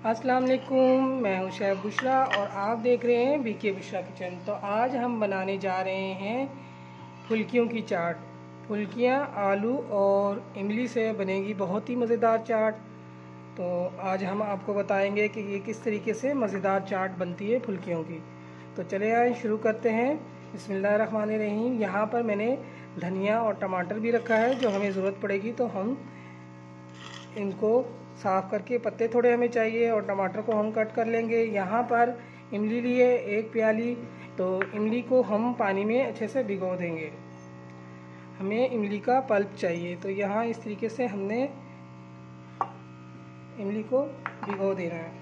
अस्सलाम वालेकुम, मैं हूं शेफ़ बुशरा और आप देख रहे हैं बीके बुशरा किचन। तो आज हम बनाने जा रहे हैं फुल्कियों की चाट। फुल्कियां आलू और इमली से बनेगी बहुत ही मज़ेदार चाट। तो आज हम आपको बताएंगे कि ये किस तरीके से मज़ेदार चाट बनती है फुल्कियों की। तो चले आए शुरू करते हैं। बिस्मिल्लाहिर्रहमानिर्रहीम। यहाँ पर मैंने धनिया और टमाटर भी रखा है, जो हमें ज़रूरत पड़ेगी तो हम इनको साफ़ करके, पत्ते थोड़े हमें चाहिए और टमाटर को हम कट कर लेंगे। यहाँ पर इमली लिए 1 प्याली, तो इमली को हम पानी में अच्छे से भिगो देंगे। हमें इमली का पल्प चाहिए, तो यहाँ इस तरीके से हमने इमली को भिगो देना है।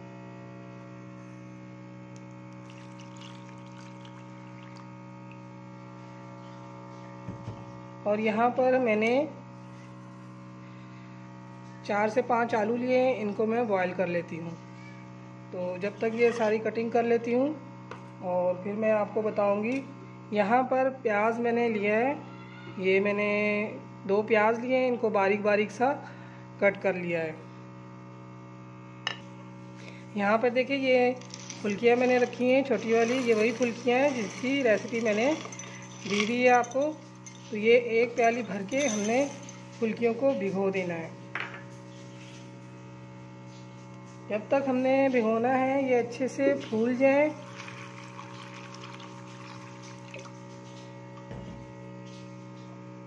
और यहाँ पर मैंने 4 से 5 आलू लिए हैं, इनको मैं बॉईल कर लेती हूँ। तो जब तक ये सारी कटिंग कर लेती हूँ और फिर मैं आपको बताऊँगी। यहाँ पर प्याज मैंने लिया है, ये मैंने 2 प्याज लिए हैं, इनको बारीक बारीक सा कट कर लिया है। यहाँ पर देखिए ये फुल्कियाँ मैंने रखी हैं छोटी वाली, ये वही फुल्कियाँ हैं जिसकी रेसिपी मैंने दी दी है आपको। तो ये 1 प्याली भर के हमने फुल्कियों को भिगो देना है। जब तक हमने भिगोना है ये अच्छे से फूल जाए।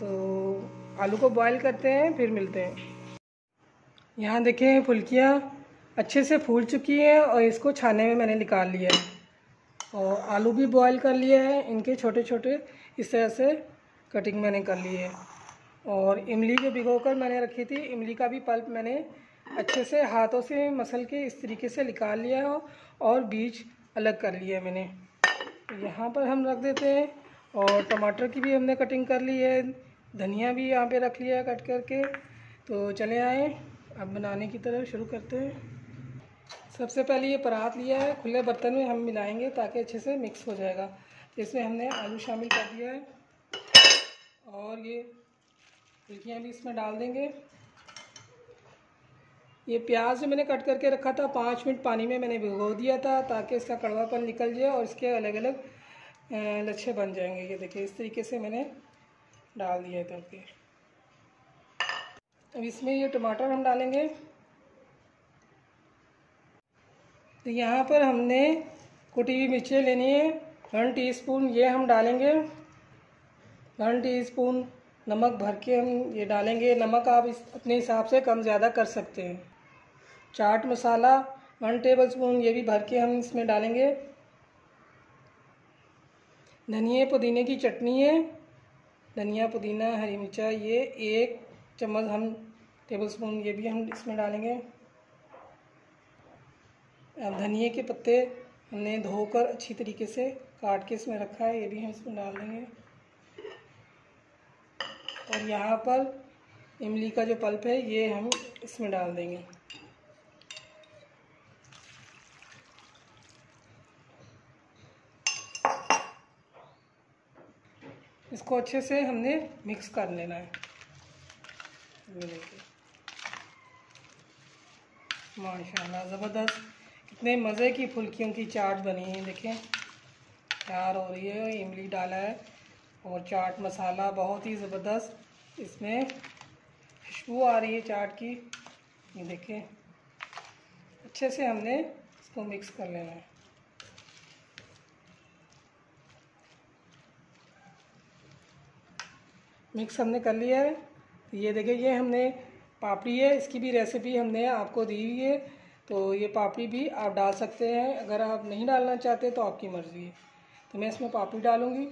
तो आलू को बॉईल करते हैं, फिर मिलते हैं। यहाँ देखें फुल्कियाँ अच्छे से फूल चुकी हैं और इसको छाने में मैंने निकाल लिया है। और आलू भी बॉईल कर लिया है, इनके छोटे छोटे इस तरह से कटिंग मैंने कर ली है। और इमली जो भिगोकर मैंने रखी थी, इमली का भी पल्प मैंने अच्छे से हाथों से मसल के इस तरीके से निकाल लिया है और बीज अलग कर लिया है मैंने। तो यहाँ पर हम रख देते हैं। और टमाटर की भी हमने कटिंग कर ली है, धनिया भी यहाँ पे रख लिया है कट करके। तो चले आए अब बनाने की तरफ शुरू करते हैं। सबसे पहले ये परात लिया है, खुले बर्तन में हम मिलाएंगे ताकि अच्छे से मिक्स हो जाएगा। इसमें हमने आलू शामिल कर दिया है और ये फुल्कियाँ भी इसमें डाल देंगे। ये प्याज जो मैंने कट करके रखा था 5 मिनट पानी में मैंने भिगो दिया था ताकि इसका कड़वापन निकल जाए और इसके अलग अलग लच्छे बन जाएंगे। ये देखिए इस तरीके से मैंने डाल दिया है करके। अब इसमें ये टमाटर हम डालेंगे। तो यहाँ पर हमने कुटी हुई मिर्चें लेनी है 1 टीस्पून, ये हम डालेंगे। 1 टीस्पून नमक भर के हम ये डालेंगे। नमक आप अपने हिसाब से कम ज़्यादा कर सकते हैं। चाट मसाला 1 टेबलस्पून, ये भी भर के हम इसमें डालेंगे। धनिया पुदीने की चटनी है, धनिया पुदीना हरी मिर्चा, ये 1 चम्मच हम टेबलस्पून ये भी हम इसमें डालेंगे। अब धनिए के पत्ते हमने धोकर अच्छी तरीके से काट के इसमें रखा है, ये भी हम इसमें डाल देंगे। और यहाँ पर इमली का जो पल्प है ये हम इसमें डाल देंगे। इसको अच्छे से हमने मिक्स कर लेना है। माशाल्लाह ज़बरदस्त, कितने मज़े की फुल्कियों की चाट बनी है। देखें तैयार हो रही है, इमली डाला है और चाट मसाला बहुत ही ज़बरदस्त इसमें खुशबू आ रही है चाट की। ये देखें अच्छे से हमने इसको मिक्स कर लेना है। मिक्स हमने कर लिया है। ये देखिए ये हमने पापड़ी है, इसकी भी रेसिपी हमने आपको दी हुई है। तो ये पापड़ी भी आप डाल सकते हैं, अगर आप नहीं डालना चाहते तो आपकी मर्ज़ी है। तो मैं इसमें पापड़ी डालूँगी।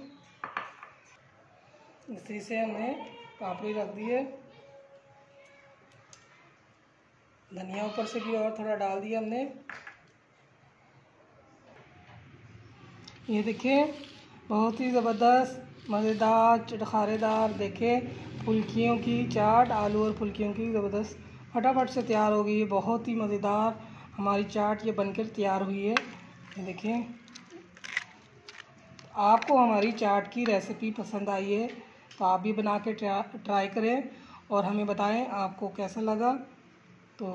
इस तरह से हमने पापड़ी रख दी है। धनिया ऊपर से भी और थोड़ा डाल दिया हमने। ये देखिए बहुत ही ज़बरदस्त मज़ेदार चटखारेदार देखें फुल्कियों की चाट, आलू और फुल्कियों की ज़बरदस्त फटाफट से तैयार हो गई है। बहुत ही मज़ेदार हमारी चाट ये बनकर तैयार हुई है। ये देखें आपको हमारी चाट की रेसिपी पसंद आई है तो आप भी बना के ट्राई करें और हमें बताएं आपको कैसा लगा। तो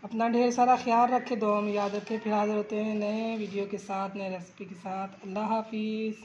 अपना ढेर सारा ख्याल रखें, दुआ में याद रखें। फिर हाज़िर होते हैं नए वीडियो के साथ, नए रेसिपी के साथ। अल्लाह हाफिज़।